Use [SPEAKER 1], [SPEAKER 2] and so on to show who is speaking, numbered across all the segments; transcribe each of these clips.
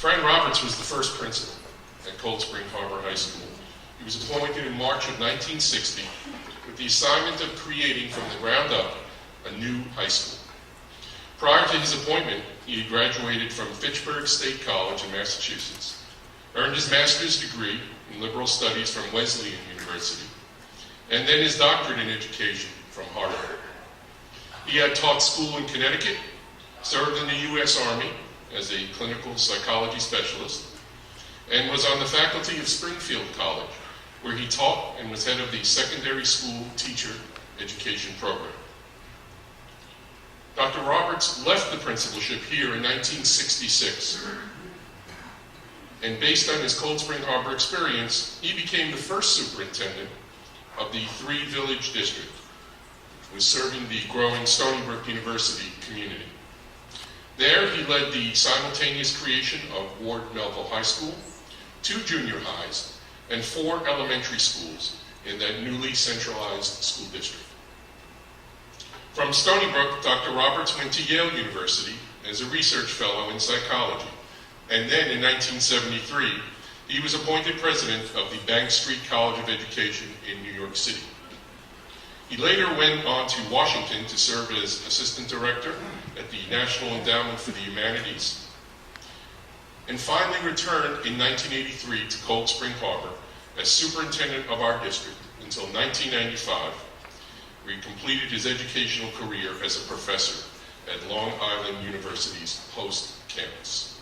[SPEAKER 1] Fran Roberts was the first principal at Cold Spring Harbor High School. He was appointed in March of 1960 with the assignment of creating from the ground up a new high school. Prior to his appointment, he had graduated from Fitchburg State College in Massachusetts, earned his master's degree in liberal studies from Wesleyan University, and then his doctorate in education from Harvard. He had taught school in Connecticut, served in the U.S. Army as a clinical psychology specialist, and was on the faculty of Springfield College, where he taught and was head of the secondary school teacher education program. Dr. Roberts left the principalship here in 1966, and based on his Cold Spring Harbor experience, he became the first superintendent of the three-village district, which was serving the growing Stony Brook University community. There, he led the simultaneous creation of Ward Melville High School, 2 junior highs, and 4 elementary schools in that newly centralized school district. From Stony Brook, Dr. Roberts went to Yale University as a research fellow in psychology, and then in 1973, he was appointed president of the Bank Street College of Education in New York City. He later went on to Washington to serve as assistant director at the National Endowment for the Humanities, and finally returned in 1983 to Cold Spring Harbor as superintendent of our district until 1995, where he completed his educational career as a professor at Long Island University's Post campus.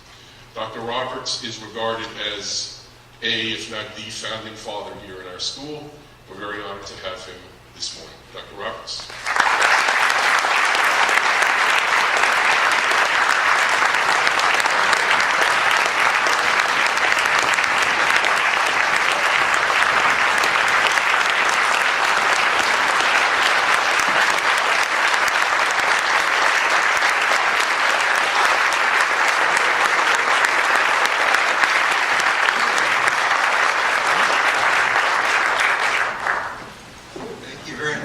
[SPEAKER 1] Dr. Roberts is regarded as if not the founding father here in our school. We're very honored to have him this morning. Dr. Roberts.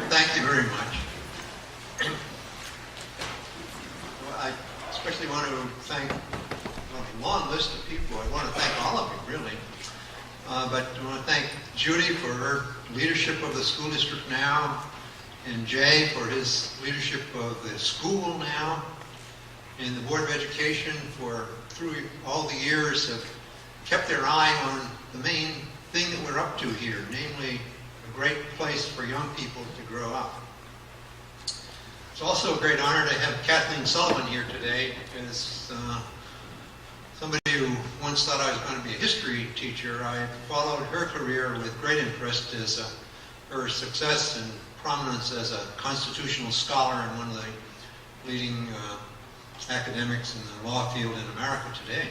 [SPEAKER 2] Thank you very much. Well, I especially want to thank a long list of people. I want to thank all of you, really. But I want to thank Judy for her leadership of the school district now, and Jay for his leadership of the school now, and the Board of Education for, through all the years, have kept their eye on the main thing that we're up to here, namely a great place for young people to grow up. It's also a great honor to have Kathleen Sullivan here today, as somebody who once thought I was going to be a history teacher. I followed her career with great interest as her success and prominence as a constitutional scholar and one of the leading academics in the law field in America today.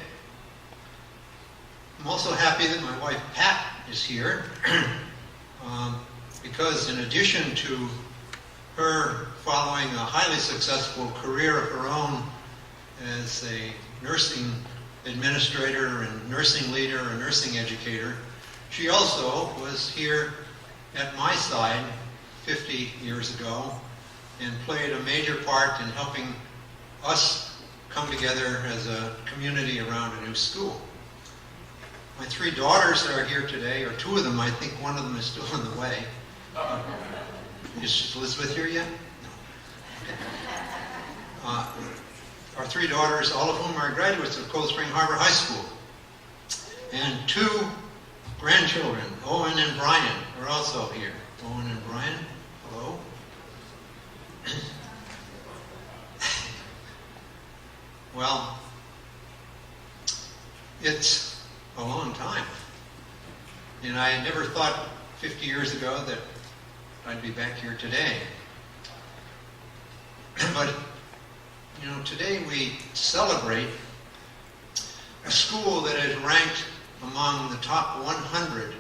[SPEAKER 2] I'm also happy that my wife Pat is here because in addition to her following a highly successful career of her own as a nursing administrator and nursing leader and nursing educator, she also was here at my side 50 years ago and played a major part in helping us come together as a community around a new school. My 3 daughters are here today, or 2 of them. I think one of them is still on the way. Is Elizabeth here yet? No. Our 3 daughters, all of whom are graduates of Cold Spring Harbor High School. And 2 grandchildren, Owen and Brian, are also here. Owen and Brian, hello. Well, it's a long time. And I never thought 50 years ago that I'd be back here today. But, you know, today we celebrate a school that is ranked among the top 100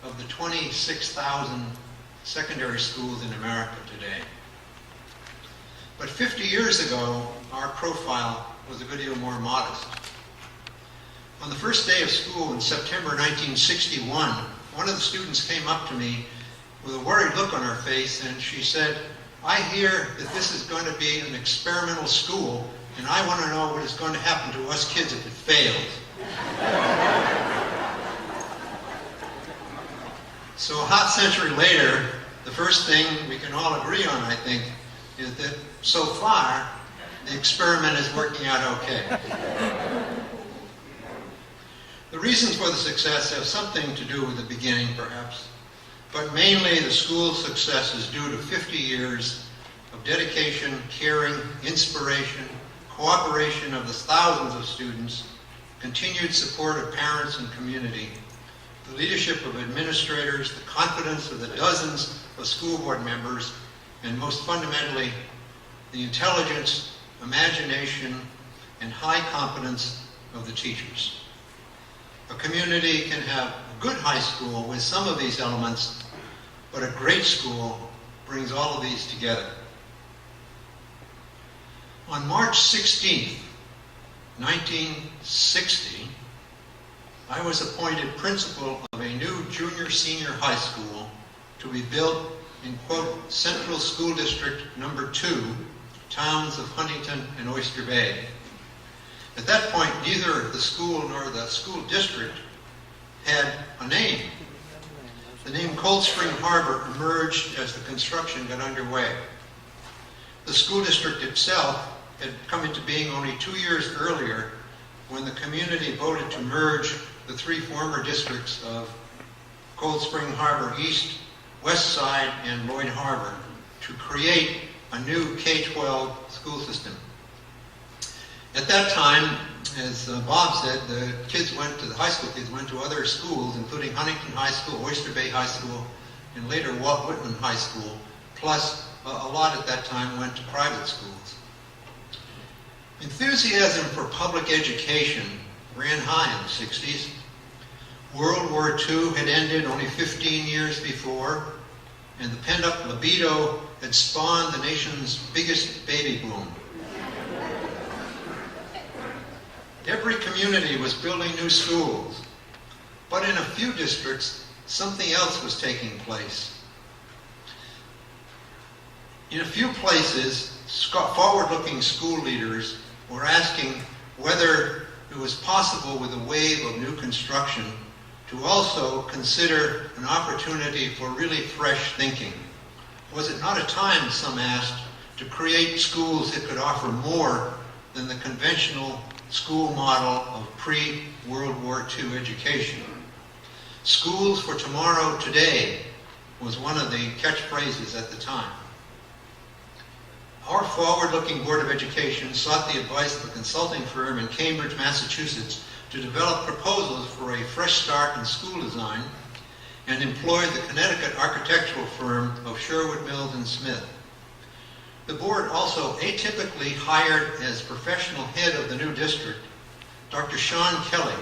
[SPEAKER 2] of the 26,000 secondary schools in America today. But 50 years ago, our profile was a good deal more modest. On the first day of school in September 1961, one of the students came up to me with a worried look on her face, and she said, "I hear that this is going to be an experimental school, and I want to know what is going to happen to us kids if it fails. So a hot century later, the first thing we can all agree on, I think, is that so far, the experiment is working out okay. The reasons for the success have something to do with the beginning, perhaps, but mainly the school's success is due to 50 years of dedication, caring, inspiration, cooperation of the thousands of students, continued support of parents and community, the leadership of administrators, the confidence of the dozens of school board members, and most fundamentally, the intelligence, imagination, and high competence of the teachers. A community can have a good high school with some of these elements, but a great school brings all of these together. On March 16th, 1960, I was appointed principal of a new junior-senior high school to be built in, quote, Central School District Number 2, towns of Huntington and Oyster Bay. At that point, neither the school nor the school district had a name. The name Cold Spring Harbor emerged as the construction got underway. The school district itself had come into being only 2 years earlier when the community voted to merge the three former districts of Cold Spring Harbor East, West Side, and Lloyd Harbor to create a new K-12 school system. At that time, as Bob said, the high school kids went to other schools, including Huntington High School, Oyster Bay High School, and later Walt Whitman High School, plus a lot at that time went to private schools. Enthusiasm for public education ran high in the 60s. World War II had ended only 15 years before, and the pent-up libido had spawned the nation's biggest baby boom. Every community was building new schools, but in a few districts, something else was taking place. In a few places, forward-looking school leaders were asking whether it was possible with a wave of new construction to also consider an opportunity for really fresh thinking. Was it not a time, some asked, to create schools that could offer more than the conventional school model of pre-World War II education? Schools for tomorrow, today, was one of the catchphrases at the time. Our forward-looking Board of Education sought the advice of a consulting firm in Cambridge, Massachusetts, to develop proposals for a fresh start in school design, and employed the Connecticut architectural firm of Sherwood Mills and Smith. The board also atypically hired as professional head of the new district Dr. Sean Kelly,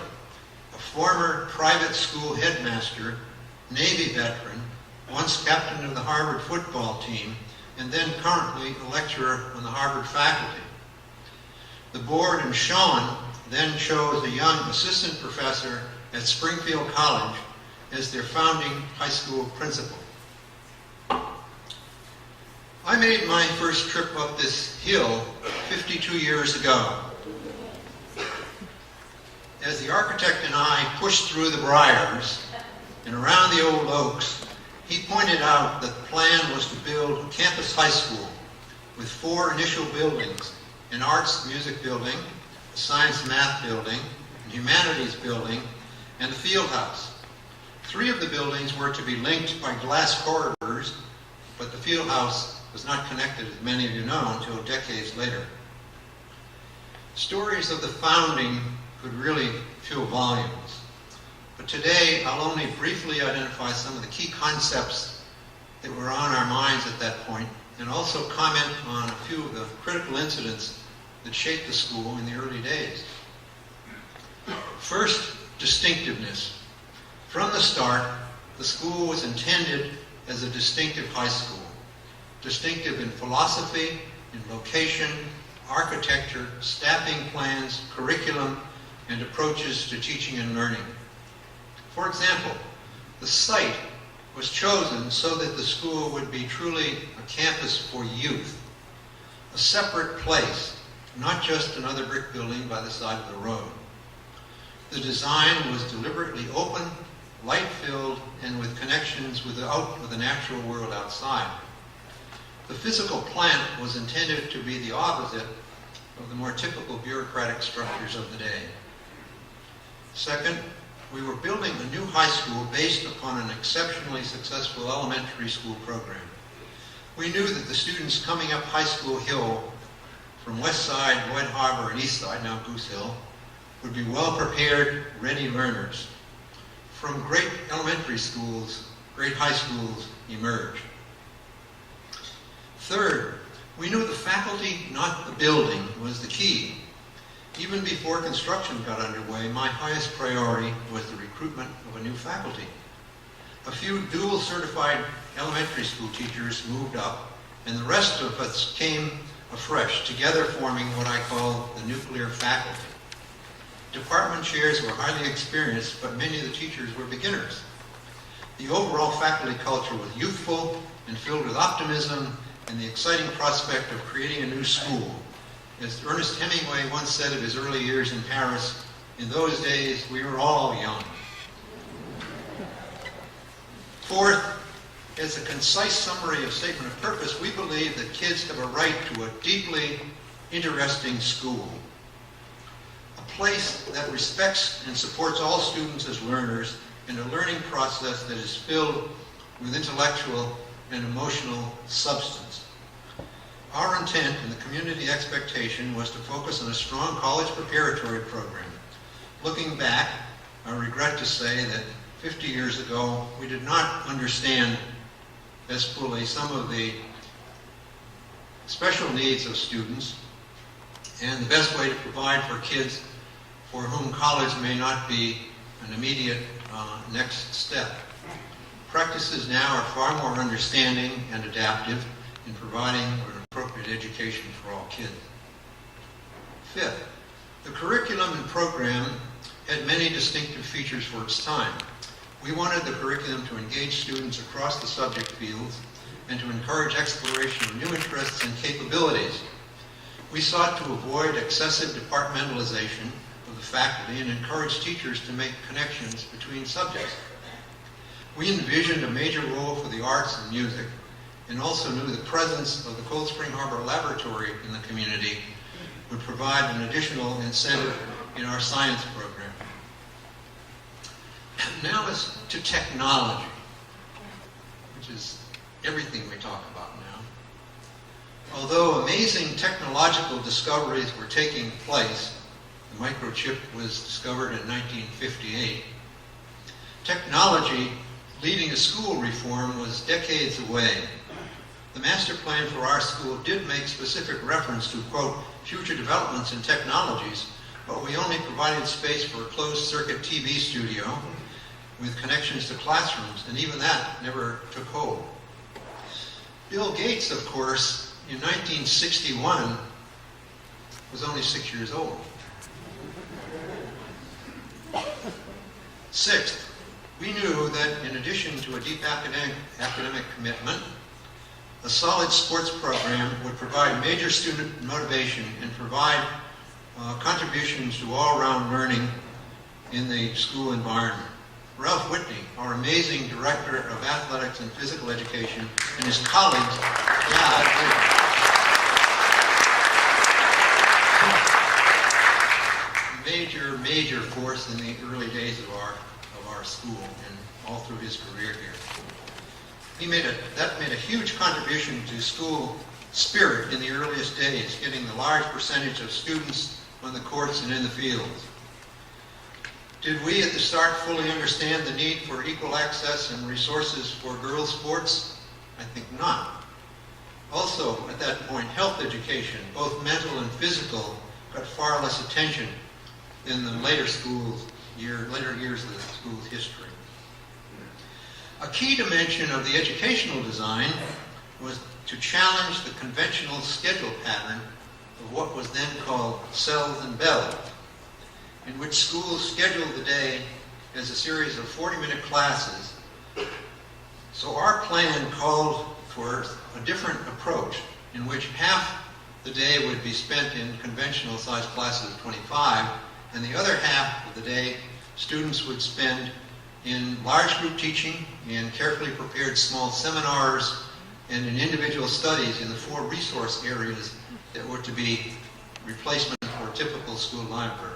[SPEAKER 2] a former private school headmaster, Navy veteran, once captain of the Harvard football team, and then currently a lecturer on the Harvard faculty. The board and Sean then chose a young assistant professor at Springfield College as their founding high school principal. I made my first trip up this hill 52 years ago. As the architect and I pushed through the briars and around the old oaks, he pointed out that the plan was to build a campus high school with 4 initial buildings: an arts music building, a science math building, a humanities building, and a field house. 3 of the buildings were to be linked by glass corridors, but the field house was not connected, as many of you know, until decades later. Stories of the founding could really fill volumes, but today I'll only briefly identify some of the key concepts that were on our minds at that point, and also comment on a few of the critical incidents that shaped the school in the early days. First, distinctiveness. From the start, the school was intended as a distinctive high school. Distinctive in philosophy, in location, architecture, staffing plans, curriculum, and approaches to teaching and learning. For example, the site was chosen so that the school would be truly a campus for youth, a separate place not just another brick building by the side of the road. The design was deliberately open, light-filled, and with connections with the natural world outside. The physical plant was intended to be the opposite of the more typical bureaucratic structures of the day. Second, we were building a new high school based upon an exceptionally successful elementary school program. We knew that the students coming up High School Hill from West Side, Lloyd Harbor, and East Side, now Goose Hill, would be well-prepared, ready learners. From great elementary schools, great high schools emerged. Third, we knew the faculty, not the building, was the key. Even before construction got underway, my highest priority was the recruitment of a new faculty. A few dual certified elementary school teachers moved up, and the rest of us came afresh, together forming what I call the nuclear faculty. Department chairs were highly experienced, but many of the teachers were beginners. The overall faculty culture was youthful and filled with optimism and the exciting prospect of creating a new school. As Ernest Hemingway once said of his early years in Paris, in those days we were all young. Fourth, as a concise summary of statement of purpose, we believe that kids have a right to a deeply interesting school. A place that respects and supports all students as learners in a learning process that is filled with intellectual and emotional substance. Our intent and the community expectation was to focus on a strong college preparatory program. Looking back, I regret to say that 50 years ago, we did not understand as fully some of the special needs of students and the best way to provide for kids for whom college may not be an immediate next step. Practices now are far more understanding and adaptive in providing an appropriate education for all kids. Fifth, the curriculum and program had many distinctive features for its time. We wanted the curriculum to engage students across the subject fields and to encourage exploration of new interests and capabilities. We sought to avoid excessive departmentalization of the faculty and encourage teachers to make connections between subjects. We envisioned a major role for the arts and music, and also knew the presence of the Cold Spring Harbor Laboratory in the community would provide an additional incentive in our science program. Now as to technology, which is everything we talk about now. Although amazing technological discoveries were taking place, the microchip was discovered in 1958, technology leading a school reform was decades away. The master plan for our school did make specific reference to, quote, future developments in technologies, but we only provided space for a closed-circuit TV studio with connections to classrooms, and even that never took hold. Bill Gates, of course, in 1961 was only 6 years old. Sixth, we knew that in addition to a deep academic commitment, a solid sports program would provide major student motivation and provide contributions to all-around learning in the school environment. Ralph Whitney, our amazing Director of Athletics and Physical Education, and his colleagues, major force in the early days of our school and all through his career here. That made a huge contribution to school spirit in the earliest days, getting the large percentage of students on the courts and in the fields. Did we at the start fully understand the need for equal access and resources for girls' sports? I think not. Also, at that point, health education, both mental and physical, got far less attention in the later years of the school's history. A key dimension of the educational design was to challenge the conventional schedule pattern of what was then called cells and bells, in which schools scheduled the day as a series of 40-minute classes. So our plan called for a different approach in which half the day would be spent in conventional sized classes of 25, and the other half of the day students would spend in large group teaching, in carefully prepared small seminars, and in individual studies in the 4 resource areas that were to be replacement for a typical school library.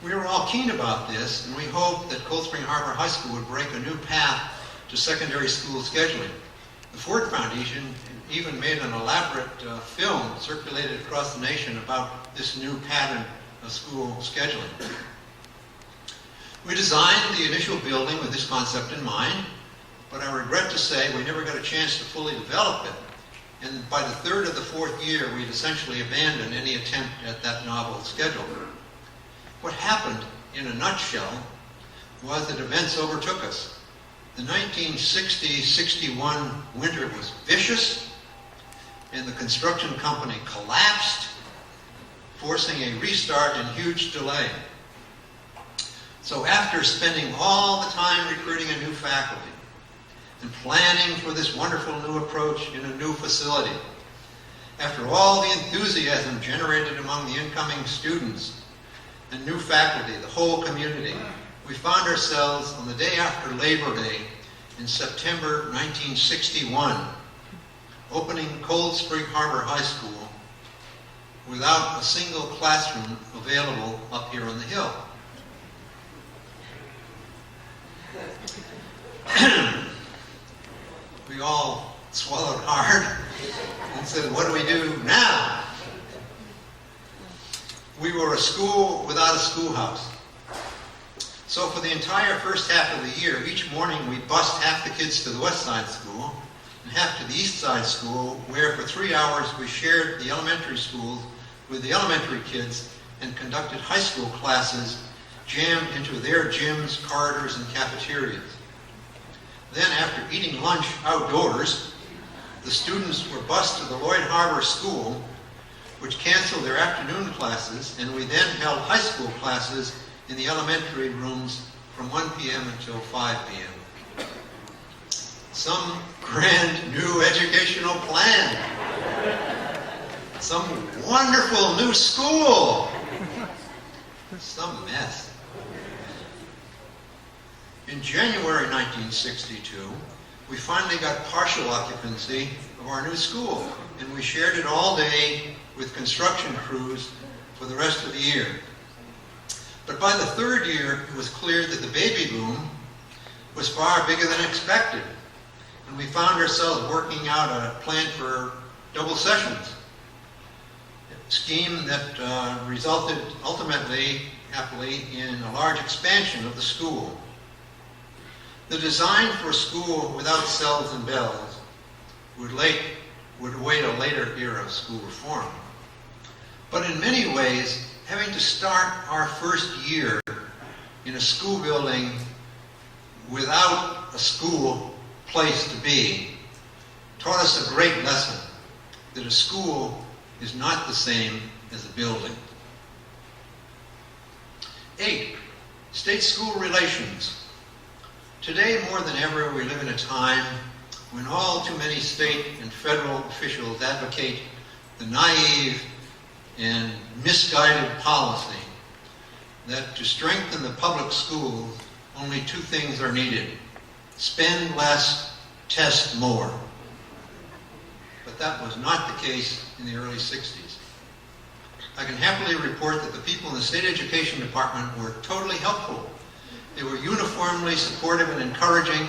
[SPEAKER 2] We were all keen about this, and we hoped that Cold Spring Harbor High School would break a new path to secondary school scheduling. The Ford Foundation even made an elaborate film circulated across the nation about this new pattern of school scheduling. We designed the initial building with this concept in mind, but I regret to say we never got a chance to fully develop it. And by the 3rd of the 4th year, we'd essentially abandoned any attempt at that novel schedule. What happened, in a nutshell, was that events overtook us. The 1960-61 winter was vicious, and the construction company collapsed, forcing a restart and huge delay. So after spending all the time recruiting a new faculty and planning for this wonderful new approach in a new facility, after all the enthusiasm generated among the incoming students and new faculty, the whole community, we found ourselves on the day after Labor Day in September 1961, opening Cold Spring Harbor High School without a single classroom available up here on the hill. We all swallowed hard and said, what do we do now? We were a school without a schoolhouse. So for the entire first half of the year, each morning we bused half the kids to the west side school and half to the east side school, where for 3 hours we shared the elementary schools with the elementary kids and conducted high school classes jammed into their gyms, corridors, and cafeterias. Then, after eating lunch outdoors, the students were bused to the Lloyd Harbor School, which canceled their afternoon classes, and we then held high school classes in the elementary rooms from 1 p.m. until 5 p.m. Some grand new educational plan. Some wonderful new school. Some mess. In January 1962, we finally got partial occupancy of our new school, and we shared it all day with construction crews for the rest of the year. But by the 3rd year, it was clear that the baby boom was far bigger than expected, and we found ourselves working out a plan for double sessions, a scheme that resulted ultimately, happily, in a large expansion of the school. The design for a school without cells and bells would await a later era of school reform. But in many ways, having to start our first year in a school building without a school place to be taught us a great lesson, that a school is not the same as a building. 8, state-school relations. Today, more than ever, we live in a time when all too many state and federal officials advocate the naive and misguided policy that to strengthen the public schools, only 2 things are needed: spend less, test more. But that was not the case in the early 60s. I can happily report that the people in the State Education Department were totally helpful. They were uniformly supportive and encouraging.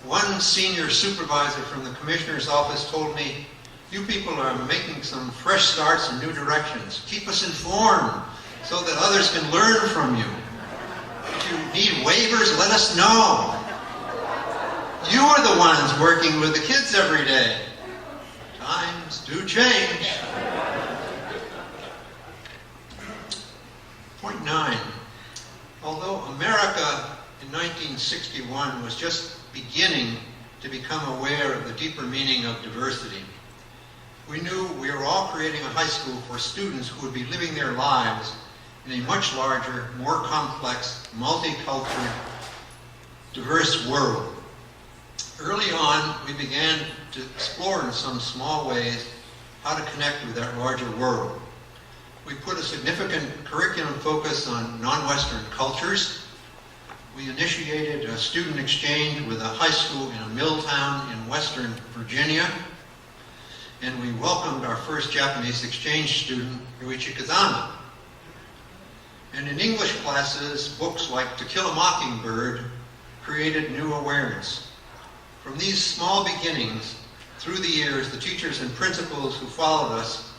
[SPEAKER 2] One senior supervisor from the commissioner's office told me, "You people are making some fresh starts and new directions. Keep us informed so that others can learn from you. If you need waivers, let us know. You are the ones working with the kids every day. Times do change." Point 9. Although America in 1961 was just beginning to become aware of the deeper meaning of diversity, we knew we were all creating a high school for students who would be living their lives in a much larger, more complex, multicultural, diverse world. Early on, we began to explore in some small ways how to connect with that larger world. We put a significant curriculum focus on non-Western cultures. We initiated a student exchange with a high school in a mill town in Western Virginia. And we welcomed our first Japanese exchange student, Ryuichi Kazama. And in English classes, books like To Kill a Mockingbird created new awareness. From these small beginnings, through the years, the teachers and principals who followed us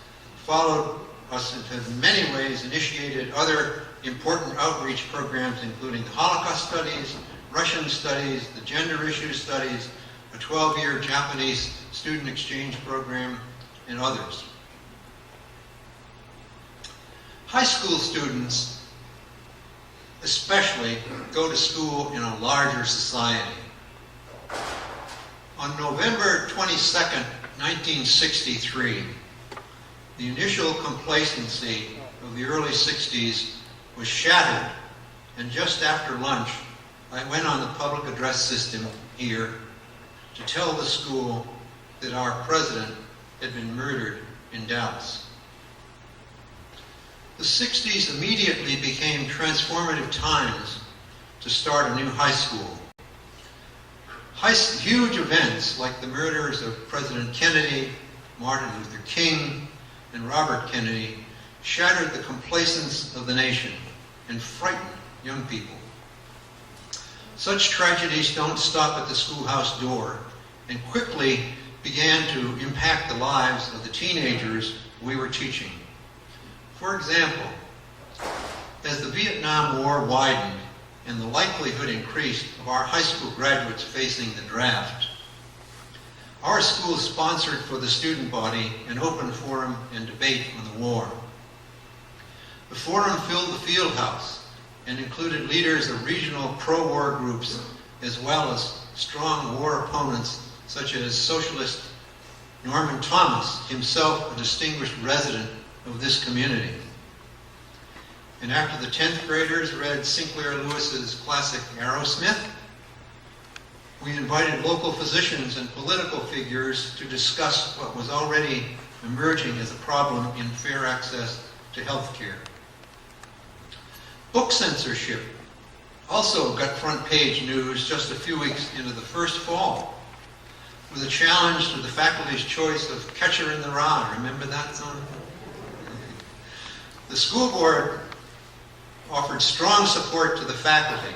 [SPEAKER 2] and in many ways initiated other important outreach programs, including the Holocaust studies, Russian studies, the gender issue studies, a 12-year Japanese student exchange program, and others. High school students especially go to school in a larger society. On November 22nd, 1963, the initial complacency of the early 60s was shattered, and just after lunch, I went on the public address system here to tell the school that our president had been murdered in Dallas. The 60s immediately became transformative times to start a new high school. Huge events like the murders of President Kennedy, Martin Luther King, and Robert Kennedy shattered the complacence of the nation and frightened young people. Such tragedies don't stop at the schoolhouse door and quickly began to impact the lives of the teenagers we were teaching. For example, as the Vietnam War widened and the likelihood increased of our high school graduates facing the draft, our school sponsored for the student body an open forum and debate on the war. The forum filled the field house and included leaders of regional pro-war groups as well as strong war opponents such as socialist Norman Thomas, himself a distinguished resident of this community. And after the 10th graders read Sinclair Lewis's classic Aerosmith, we invited local physicians and political figures to discuss what was already emerging as a problem in fair access to health care. Book censorship also got front-page news just a few weeks into the first fall, with a challenge to the faculty's choice of Catcher in the Rye. Remember that song? The school board offered strong support to the faculty,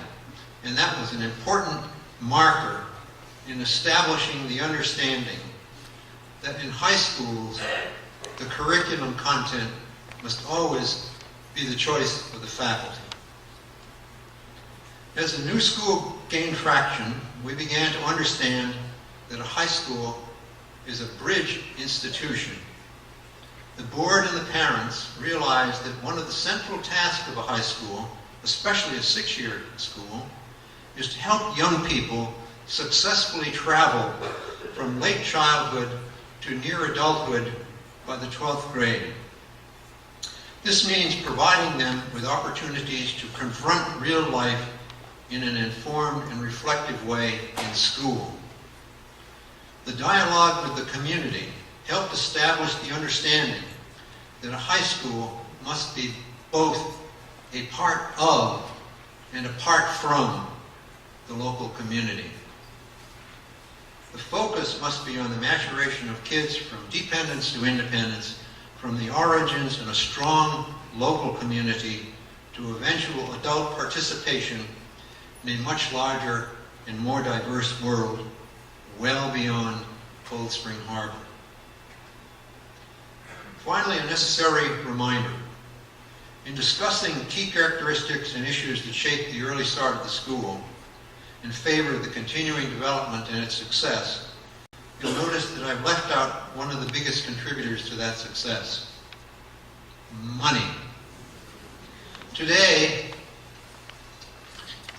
[SPEAKER 2] and that was an important marker in establishing the understanding that in high schools, the curriculum content must always be the choice of the faculty. As the new school gained traction, we began to understand that a high school is a bridge institution. The board and the parents realized that one of the central tasks of a high school, especially a 6-year school, is to help young people successfully travel from late childhood to near adulthood by the 12th grade. This means providing them with opportunities to confront real life in an informed and reflective way in school. The dialogue with the community helped establish the understanding that a high school must be both a part of and apart from the local community. The focus must be on the maturation of kids from dependence to independence, from the origins in a strong local community to eventual adult participation in a much larger and more diverse world well beyond Cold Spring Harbor. Finally, a necessary reminder. In discussing key characteristics and issues that shape the early start of the school in favor of the continuing development and its success, you'll notice that I've left out one of the biggest contributors to that success: money. Today,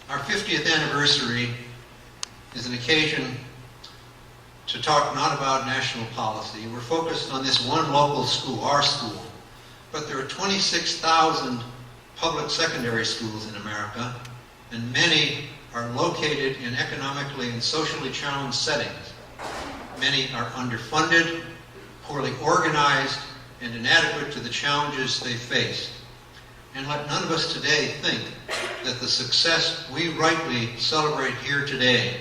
[SPEAKER 2] our 50th anniversary is an occasion to talk not about national policy. We're focused on this one local school, our school. But there are 26,000 public secondary schools in America, and many are located in economically and socially challenged settings. Many are underfunded, poorly organized, and inadequate to the challenges they faced. And let none of us today think that the success we rightly celebrate here today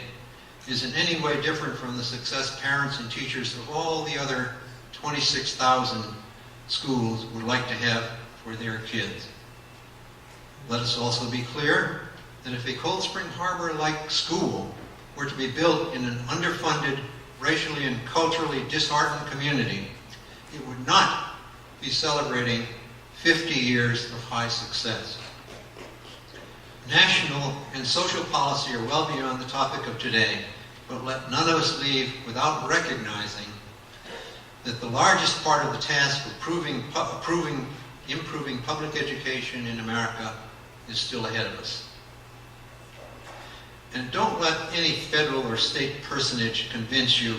[SPEAKER 2] is in any way different from the success parents and teachers of all the other 26,000 schools would like to have for their kids. Let us also be clear that if a Cold Spring Harbor-like school were to be built in an underfunded, racially and culturally disheartened community, it would not be celebrating 50 years of high success. National and social policy are well beyond the topic of today, but let none of us leave without recognizing that the largest part of the task of improving public education in America is still ahead of us. And don't let any federal or state personage convince you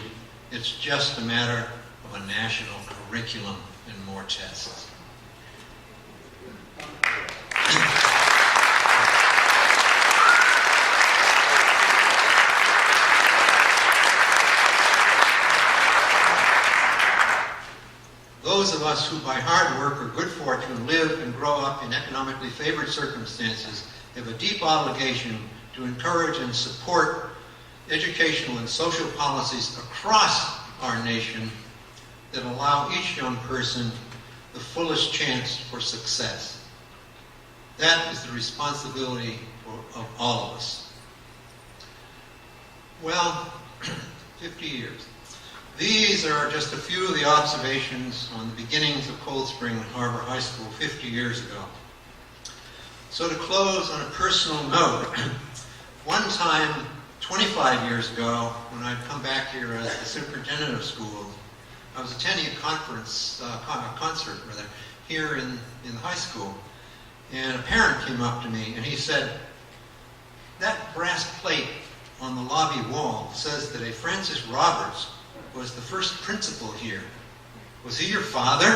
[SPEAKER 2] it's just a matter of a national curriculum and more tests. Those of us who by hard work or good fortune live and grow up in economically favored circumstances have a deep obligation to encourage and support educational and social policies across our nation that allow each young person the fullest chance for success. That is the responsibility of all of us. Well, 50 years. These are just a few of the observations on the beginnings of Cold Spring Harbor High School 50 years ago. So to close on a personal note, one time, 25 years ago, when I'd come back here as the superintendent of schools, I was attending a concert here in the high school, and a parent came up to me and he said, "That brass plate on the lobby wall says that a Francis Roberts was the first principal here. Was he your father?"